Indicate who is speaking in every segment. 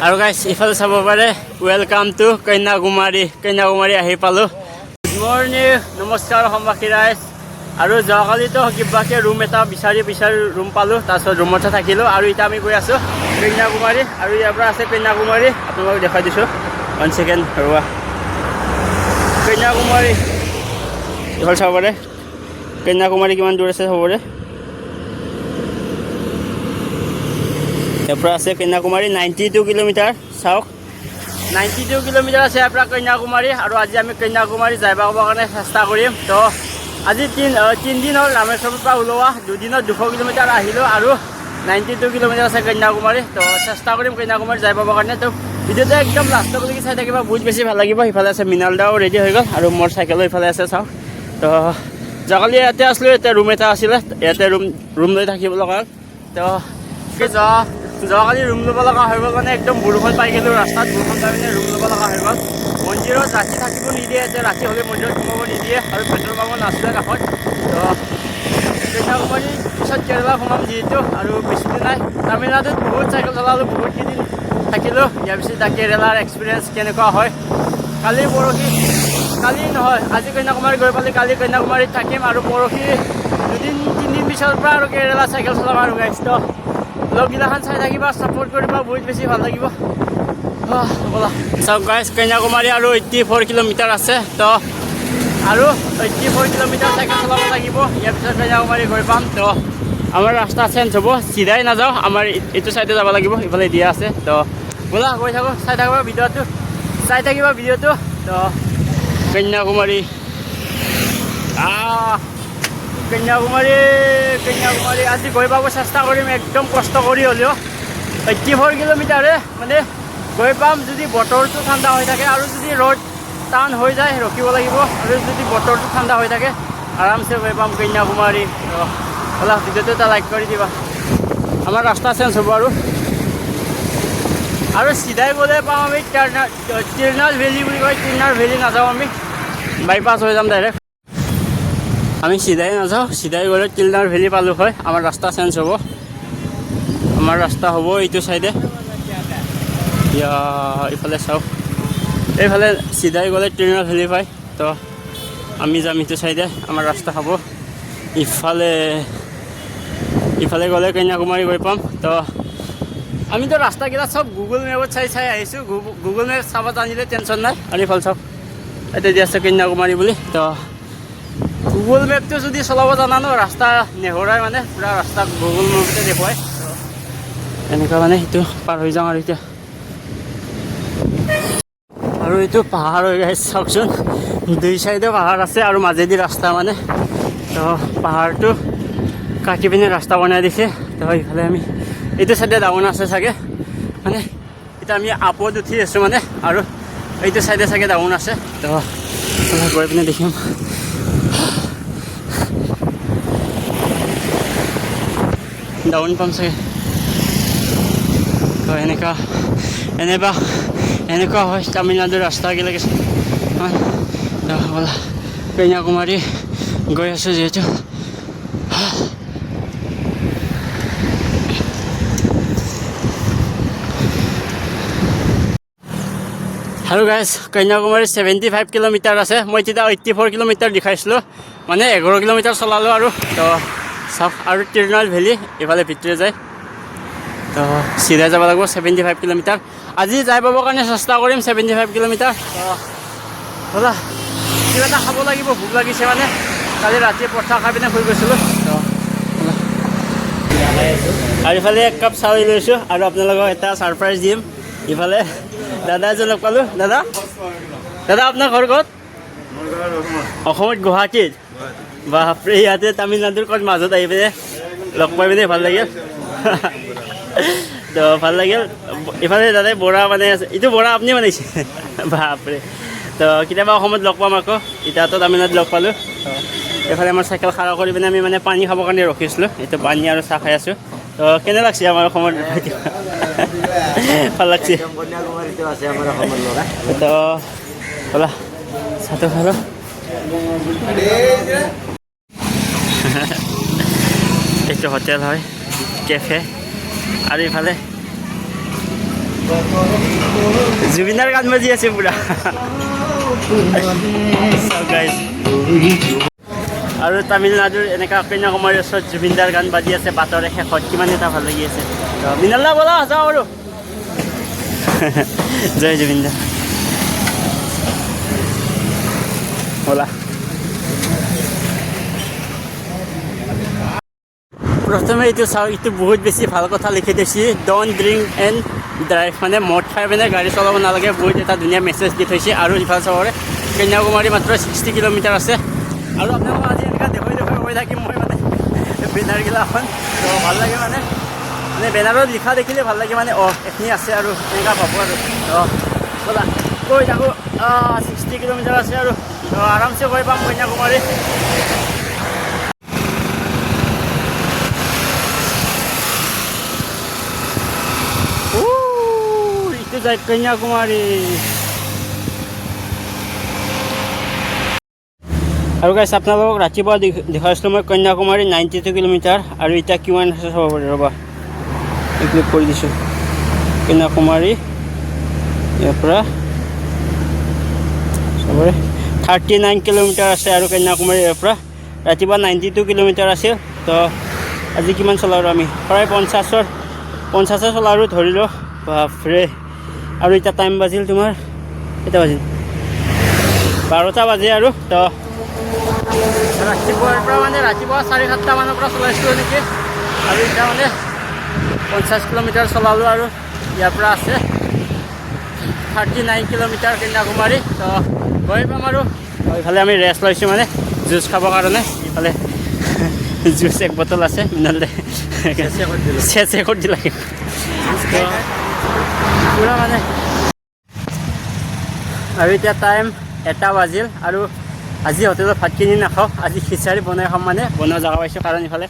Speaker 1: আৰু গাইছ ইফালে চাব পাৰে ৱেলকাম টু কন্যাকুমাৰী আহি পালোঁ। গুড মৰ্ণিং, নমস্কাৰ অসমবাসী ৰাইজ। আৰু যোৱাকালিতো কিবাকে ৰুম এটা বিচাৰি ৰুম পালোঁ, তাৰপিছত ৰুমতে থাকিলোঁ আৰু এতিয়া আমি গৈ আছোঁ কন্যাকুমাৰী। আৰু ইয়াৰ পৰা আছে কন্যাকুমাৰী, আপোনালোকক দেখাই দিছোঁ। 1 ছেকেণ্ড ৰ'বা। কন্যাকুমাৰী এইফালে চাব পাৰে কন্যাকুমাৰী কিমান দূৰ আছে চাব পাৰে। ইয়াৰ পৰা আছে কন্যাকুমাৰী 92 কিলোমিটাৰ। চাওক 92 কিলোমিটাৰ আছে ইয়াৰ পৰা কন্যাকুমাৰী। আৰু আজি আমি কন্যাকুমাৰী যাই পাবৰ কাৰণে চেষ্টা কৰিম। তো আজি 3 দিন হ'ল ৰামেশ্বৰৰ পৰা ওলোৱা, 2 দিনত 200 কিলোমিটাৰ আহিলোঁ আৰু 92 কিলোমিটাৰ আছে কন্যাকুমাৰী। তো চেষ্টা কৰিম কন্যাকুমাৰী যাই পাবৰ কাৰণে। তো ভিডিঅ'টো একদম লাষ্টলৈকে চাই থাকিব, বহুত বেছি ভাল লাগিব। ইফালে আছে মৃণাল দাও ৰেডি হৈ গ'ল আৰু মোৰ চাইকেলো ইফালে আছে। চাওক তো যোৱাকালি ইয়াতে আছিলোঁ, ইয়াতে ৰুম এটা আছিলে, ইয়াতে ৰুম লৈ থাকিব লগা। তো যোৱাকালি ৰুম ল'ব লগা হৈ গ'ল, মানে একদম বৰষুণ পাই গ'লোঁ ৰাস্তাত। বৰষুণ পাই পিনে ৰুম ল'ব লগা হৈ গ'ল। মন্দিৰত ৰাতি থাকিব নিদিয়ে, এতিয়া ৰাতি হ'লে মন্দিৰত সোমাব নিদিয়ে আৰু পেট্ৰল পাম্প নাছিলে কাষত। তো কন্যাকুমাৰী পিছত কেৰেলা সোমাম যিহেতু, আৰু বেছি দিন নাই। তামিলনাডুত বহুত চাইকেল চলালোঁ, বহুত কেইদিন থাকিলোঁ। ইয়াৰ পিছত কেৰেলাৰ এক্সপিৰিয়েঞ্চ কেনেকুৱা হয়। কালি নহয়, আজি কন্যাকুমাৰী গৈ পালে কালি কন্যাকুমাৰীত থাকিম আৰু পৰহি 2-3 দিন পিছৰ পৰা আৰু কেৰেলা চাইকেল চলাম আৰু গাইছ। তো ব্লগগিলাখন চাই থাকিবা, ছাপোৰ্ট কৰিবা, বহুত বেছি ভাল লাগিব। ব'লা চাওক গাইছ, কন্যাকুমাৰী আৰু 84 কিলোমিটাৰ আছে। তো আৰু 84 কিলোমিটাৰ চাইকেল চলাব লাগিব, ইয়াৰ পিছত কন্যাকুমাৰী গৈ পাম। তো আমাৰ ৰাস্তা চেঞ্জ হ'ব, চিধাই নাযাওঁ, আমাৰ এইটো চাইডে যাব লাগিব, ইফালে দিয়া আছে। তো ব'লা গৈ থাকোঁ, চাই থাকিবা ভিডিঅ'টো। তো কন্যাকুমাৰী আজি গৈ পাব চেষ্টা কৰিম, একদম কষ্ট কৰি হ'লেও। 84 কিলোমিটাৰে মানে গৈ পাম যদি বতৰটো ঠাণ্ডা হৈ থাকে, আৰু যদি ৰ'দ টান হৈ যায় ৰখিব লাগিব, আৰু যদি বতৰটো ঠাণ্ডা হৈ থাকে আৰামছে গৈ পাম কন্যাকুমাৰী। ব'লা ভিডিঅ'টো এটা লাইক কৰি দিবা। আমাৰ ৰাস্তা চেঞ্জ হ'ব আৰু চিধাই গ'লে পাম আমি তিৰনাল ভেলী বুলি কয়। তিৰনাল ভেলী নাযাওঁ, আমি বাইপাছ হৈ যাম ডাইৰেক্ট। আমি চিধাই নাযাওঁ, চিধাই গ'লে তিৰনাল ভেলী পালোঁ হয়। আমাৰ ৰাস্তা চেঞ্জ হ'ব, আমাৰ ৰাস্তা হ'ব এইটো চাইডে। ইফালে চাওক, এইফালে চিধাই গ'লে তিৰনাল ভেলী পায়। তো আমি যাম এইটো চাইডে, আমাৰ ৰাস্তা হ'ব ইফালে গ'লে কন্যাকুমাৰী গৈ পাম। তো আমিতো ৰাস্তাকেইটা চব গুগল মেপত চাই আহিছোঁ। গুগল মেপ চাব জানিলে টেনশ্যন নাই। আৰু ইফালে চাওক, এতিয়া দি আছে কন্যাকুমাৰী বুলি। তো গুগল মেপটো যদি চলাব জানা ন, ৰাস্তা নেহৰাই, মানে পূৰা ৰাস্তা গুগল মেপতে দেখুৱায়। এনেকুৱা মানে সেইটো পাৰ হৈ যাওঁ আৰু এতিয়া। আৰু এইটো পাহাৰ হৈ গৈছে, চাওকচোন 2 চাইডে পাহাৰ আছে আৰু মাজেদি ৰাস্তা মানে। তো পাহাৰটো কাটি পিনে ৰাস্তা বনাই দিছে। তো এইফালে আমি এইটো চাইডে ডাউন আছে চাগে, মানে এতিয়া আমি আপত উঠি আছোঁ মানে, আৰু এইটো চাইডে চাগে ডাউন আছে। তো গৈ পিনে দেখিম। ডাউন পাম চাগে। তো এনেকুৱা হয় তামিলনাডুৰ ৰাস্তাগিলাক। ব'লা কন্যাকুমাৰী গৈ আছোঁ যিহেতু। আৰু গাইজ কন্যাকুমাৰী 75 কিলোমিটাৰ আছে। মই তেতিয়া 84 কিলোমিটাৰ দেখাইছিলোঁ, মানে 11 কিলোমিটাৰ চলালোঁ আৰু। তো চাওক, আৰু তিৰনাল ভেলী এইফালে ভিতৰে যায়। তো চিধাই যাব লাগিব 75 কিলোমিটাৰ। আজি যাই পাবৰ কাৰণে চেষ্টা কৰিম 75 কিলোমিটাৰ। ব'লা কিবা এটা খাব লাগিব, ভোক লাগিছে মানে। কালি ৰাতি পৰঠা খাই পিনে শুই গৈছিলোঁ। তো আৰু ইফালে 1 কাপ চাহ লৈছোঁ, আৰু আপোনালোকক এটা ছাৰপ্ৰাইজ দিম। ইফালে দাদা এজন লগ পালোঁ। দাদা আপোনাৰ ঘৰ ক'ত? অসমত গুৱাহাটীত? বাপৰে, ইয়াতে তামিলনাডুৰ ক'ত মাজত আহি পিনে লগ পাই পিনে ভাল লাগিল। তো ভাল লাগিল। ইফালে দাদাই বৰা বনাই আছে, এইটো বৰা আপুনি বনাইছে? বাপৰে। তো কেতিয়াবা অসমত লগ পাম আকৌ, এতিয়াতো তামিলনাডুত লগ পালোঁ। এইফালে আমাৰ চাইকেল খাৰা কৰি পিনে আমি মানে পানী খাবৰ কাৰণে ৰখিছিলোঁ। এইটো পানী আৰু চাহ খাই আছোঁ। তো কেনে লাগছে আমাৰ অসমত? ভাল লাগছে। তো ব'লা চাহটো খালোঁ। এইটো হোটেল হয়, কেফে। আৰু ইফালে জুবিনাৰ গান বাজি আছে পুৰা আৰু তামিলনাডুৰ এনেকুৱা কন্যাকুমাৰীৰ ওচৰত জুবিনদাৰ গান বাজি আছে বাটৰে শেষত কিমান এটা ভাল লাগি আছে মৃণালদা ব'লা যাওঁ আৰু জয় জুবিনদা ব'লা প্ৰথমে এইটো চাওক এইটো বহুত বেছি ভাল কথা লিখি দিছে ডণ্ট ড্ৰিংক এণ্ড ড্ৰাইভ মানে মদ খাই পিনে গাড়ী চলাব নালাগে বহুত এটা ধুনীয়া মেছেজ দি থৈছে আৰু ইফালে চাবৰে কন্যাকুমাৰী মাত্ৰ 60 কিলোমিটাৰ আছে আৰু আপোনালোকক আজি এনেকুৱা দেখুৱাই গৈ থাকিম মই মানে বেনাৰগিলাখন তো ভাল লাগে মানে বেনাৰত লিখা দেখিলে ভাল লাগে মানে এইখিনি আছে আৰু এনেকুৱা ভাবোঁ আৰু ব'লা গৈ থাকোঁ 60 কিলোমিটাৰ আছে আৰু আৰামছে গৈ পাম কন্যাকুমাৰী ইটো যায় কন্যাকুমাৰী আৰু গাইছ আপোনালোকক ৰাতিপুৱা দেখাইছিলোঁ মই কন্যাকুমাৰী 92 কিলোমিটাৰ আৰু এতিয়া কিমান আছে চাব পাৰি ৰ'বা ক্লিক কৰি দিছোঁ কন্যাকুমাৰী ইয়াৰ পৰা চবৰে 39 কিলোমিটাৰ আছে আৰু কন্যাকুমাৰী ইয়াৰ পৰা ৰাতিপুৱা 92 কিলোমিটাৰ আছিল তো আজি কিমান চলালোঁ আমি প্ৰায় 50 চলালোঁ ধৰি লওঁ বাপৰে আৰু এতিয়া টাইম বাজিল তোমাৰ কেইটা বাজিল 12টা বাজে আৰু তো ৰাতিপুৱাৰ পৰা মানে ৰাতিপুৱা 7:30 মানৰ পৰা চলাইছিলোঁ নেকি আৰু এতিয়া মানে 50 কিলোমিটাৰ চলালোঁ আৰু ইয়াৰ পৰা আছে 39 কিলোমিটাৰ কন্যাকুমাৰী তো গৈ পাম আৰু এইফালে আমি ৰেষ্ট লৈছোঁ মানে জুচ খাবৰ কাৰণে ইফালে জুচ এক বটল আছে মিনালে চেছে কৰি দিলা পুৰা মানে আৰু এতিয়া টাইম 1টা বাজিল আৰু আজি হোটেলত ভাত কিনি নাখাওঁ আজি খিচাৰি বনাই খাম মানে বনোৱা জেগা পাইছোঁ কাৰণ ইফালে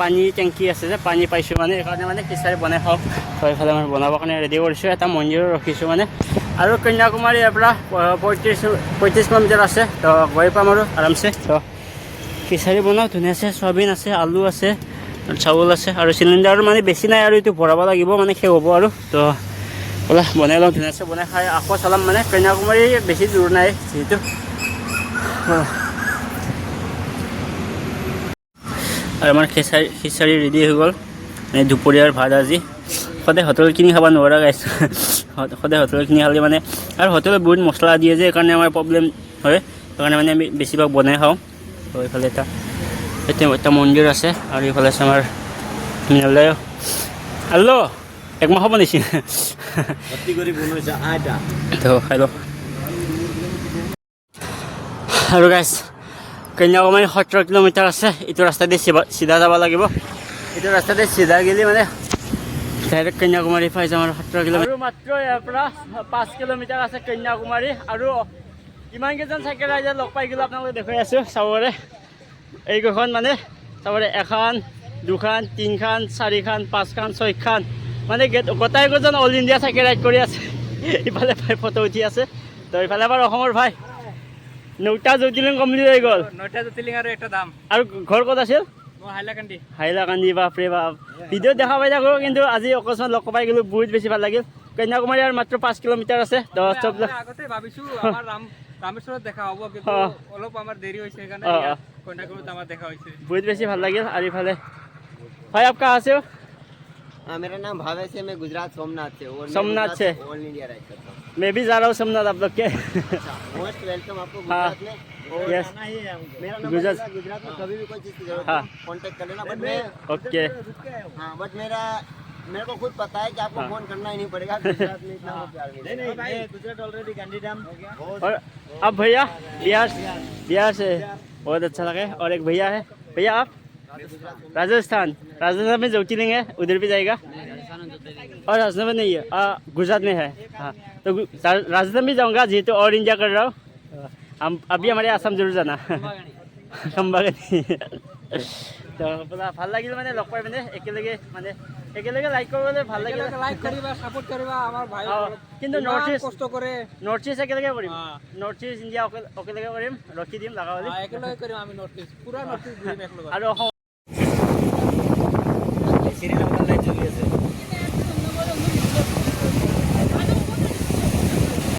Speaker 1: পানী টেংকি আছে যে পানী পাইছোঁ মানে সেইকাৰণে মানে খিচাৰি বনাই খাওঁ তো এইফালে মই বনাবৰ কাৰণে ৰেডি কৰিছোঁ এটা মন্দিৰত ৰখিছোঁ মানে আৰু কন্যাকুমাৰী ইয়াৰ পৰা 35 কিলোমিটাৰ আছে তো গৈ পাম আৰু আৰামছে তো খিচাৰি বনাওঁ ধুনীয়াছে চয়াবিন আছে আলু আছে চাউল আছে আৰু চিলিণ্ডাৰ মানে বেছি নাই আৰু এইটো ভৰাব লাগিব মানে শেষ হ'ব আৰু তো ব'লা বনাই লওঁ ধুনীয়াছে বনাই খাই আকৌ চলাম মানে কন্যাকুমাৰী বেছি দূৰ নাই যিহেতু আৰু আমাৰ খিচাৰি ৰেডি হৈ গ'ল মানে দুপৰীয়াৰ ভাত আজি সদায় হোটেলত কিনি খাব নোৱাৰা গাইছ সদায় হোটেলত কিনি খালে মানে আৰু হোটেলত বহুত মছলা দিয়ে যে সেইকাৰণে আমাৰ প্ৰব্লেম হয় সেইকাৰণে মানে আমি বেছিভাগ বনাই খাওঁ তো এইফালে এটা মন্দিৰ আছে আৰু এইফালে আছে আমাৰ মিনালয় আল্লো একমাহ হ'ব নিছি তো খাই লওঁ আৰু গাইছ কন্যাকুমাৰী 17 কিলোমিটাৰ আছে এইটো ৰাস্তাতে চিধা যাব লাগিব এইটো ৰাস্তাতে চিধা গ'লে মানে ডাইৰেক্ট কন্যাকুমাৰী পাই যাম আৰু 17 কিলোমিটাৰ মাত্ৰ ইয়াৰ পৰা 5 কিলোমিটাৰ আছে কন্যাকুমাৰী আৰু কিমানকেইজন চাইকেল ৰাইডাৰ লগ পাই গ'লোঁ আপোনালোকে দেখুৱাই আছোঁ চাবৰে এইকেইখন মানে চাবৰে 1খন 2খন 3খন 4খন 5খন 6খন মানে গোটাইকেইজন অল ইণ্ডিয়া চাইকেল ৰাইড কৰি আছে ইফালে ভাই ফটো উঠি আছে তো ইফালে আমাৰ অসমৰ ভাই 9টা জ্যোতিৰ্লিংগ কমপ্লিট হৈ গ'ল 9টা জ্যোতিৰ্লিংগ আৰু একটা দাম আৰু ঘৰ ক'ত আছিল হাইলাকান্দি বাপৰে বাপ ভিডিঅ'ত দেখা পাই থাকোঁ কিন্তু আজি অকস্মাত লগ পাই গ'লোঁ বহুত বেছি ভাল লাগিল কন্যাকুমাৰী আৰু মাত্ৰ 5 কিলোমিটাৰ আছে তো
Speaker 2: আগতে ভাবিছোঁ আমাৰ ৰামেশ্বৰত দেখা হ'ব কিন্তু অলপ আমাৰ দেৰি হৈছে সেইকাৰণে কন্যাকুমাৰীত আমাৰ দেখা হৈছে
Speaker 1: বহুত বেছি ভাল লাগিল আৰু ইফালে ভাই আপ কাहाँ से हो
Speaker 3: मेरा नाम भावेश है मैं गुजरात सोमनाथ से
Speaker 1: सोमनाथ से
Speaker 3: ऑल इंडिया राइड करता हूँ
Speaker 1: मैं भी जा रहा हूँ सोमनाथ आप लोग के
Speaker 3: मोस्ट वेलकम आपको
Speaker 1: हाँ
Speaker 3: गुजरात में
Speaker 1: यस
Speaker 3: मेरा नंबर
Speaker 1: गुजरात
Speaker 3: गुजरात में कभी भी कोई चीज़ की जरूरत
Speaker 1: हाँ।
Speaker 3: हो कांटेक्ट कर लेना बट मैं
Speaker 1: ओके
Speaker 3: हाँ बट मेरे को खुद पता है कि आपको फोन करना ही नहीं पड़ेगा गुजरात में इतना प्यार मिलेगा
Speaker 2: गुजरात ऑलरेडी गांधीधाम
Speaker 1: और अब भैया बिहार से बहुत अच्छा लगे और एक भैया है भैया आप राजस्थान में ज्योतिर्लिंग है उधर भी जाएगा और राजस्थान में नहीं है गुजरात में है हाँ तो राजस्थान भी जाऊँगा जेहेतु ऑल इंडिया कर रहा हूँ हम अभी हमारे आसाम जरूर जाना खम्बागानी তো বোলা ভাল লাগিল মানে লগ পাই মানে একেলগে লাইক কৰিবলৈ ভাল লাগিল
Speaker 2: লাইক কৰিবা সাপোৰ্ট কৰিবা আমাৰ ভাই
Speaker 1: কিন্তু নৰ্থ ইষ্ট
Speaker 2: কষ্ট কৰে
Speaker 1: নৰ্থ ইষ্ট একেলগে কৰিম নৰ্থ ইষ্ট ইণ্ডিয়া একেলগে কৰিম ৰখি দিম লগা হ'লে
Speaker 2: একেলগে কৰিম আমি নৰ্থ ইষ্ট পুৰা নৰ্থ ইষ্ট ঘূৰিম একেলগে
Speaker 1: আৰু অসম